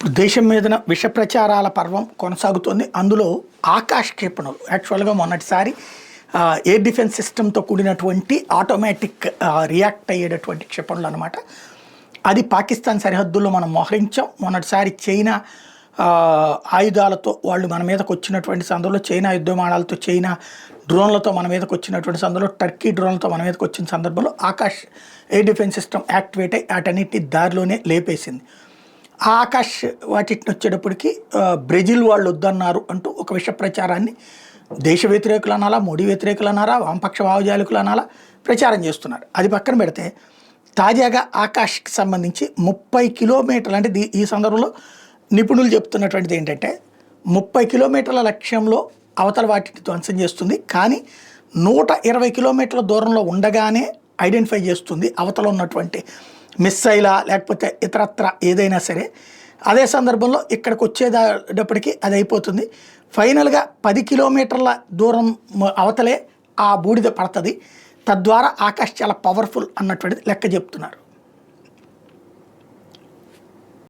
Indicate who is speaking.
Speaker 1: ఇప్పుడు దేశం మీదన విష ప్రచారాల పర్వం కొనసాగుతోంది. అందులో ఆకాశ్ క్షిపణులు యాక్చువల్గా మొన్నటిసారి ఎయిర్ డిఫెన్స్ సిస్టమ్తో కూడినటువంటి ఆటోమేటిక్ రియాక్ట్ అయ్యేటటువంటి క్షిపణులు అనమాట. అది పాకిస్తాన్ సరిహద్దుల్లో మనం మోహరించాం. మొన్నటిసారి చైనా ఆయుధాలతో వాళ్ళు మన మీదకి వచ్చినటువంటి సందర్భంలో, చైనా యుద్ధ విమానాలతో, చైనా డ్రోన్లతో మన మీదకి వచ్చినటువంటి సందర్భంలో, టర్కీ డ్రోన్లతో మన మీదకి వచ్చిన సందర్భంలో Akash air defence system activate అయ్యి వాటన్నిటిని దారిలోనే లేపేసింది. ఆ ఆకాశ్ వాటిని వచ్చేటప్పటికి బ్రెజిల్ వాళ్ళు వద్దన్నారు అంటూ ఒక విష ప్రచారాన్ని దేశ వ్యతిరేకులు అనాలా, మోడీ వ్యతిరేకులు అనాలా, వామపక్ష భావజాలికులు అనాలా ప్రచారం చేస్తున్నారు. అది పక్కన పెడితే తాజాగా ఆకాష్కి సంబంధించి 30 కిలోమీటర్లు అంటే ఈ సందర్భంలో నిపుణులు చెప్తున్నటువంటిది ఏంటంటే 30 కిలోమీటర్ల లక్ష్యంలో అవతల వాటిని ధ్వంసం చేస్తుంది, కానీ 120 కిలోమీటర్ల దూరంలో ఉండగానే ఐడెంటిఫై చేస్తుంది అవతల ఉన్నటువంటి మిస్సైలా లేకపోతే ఇతరత్ర ఏదైనా సరే. అదే సందర్భంలో ఇక్కడికి వచ్చేటప్పటికి అది అయిపోతుంది. ఫైనల్గా 10 కిలోమీటర్ల దూరం అవతలే ఆ బూడిద పడుతుంది. తద్వారా ఆకాశ్ చాలా పవర్ఫుల్ అన్నటువంటిది లెక్క చెప్తున్నారు.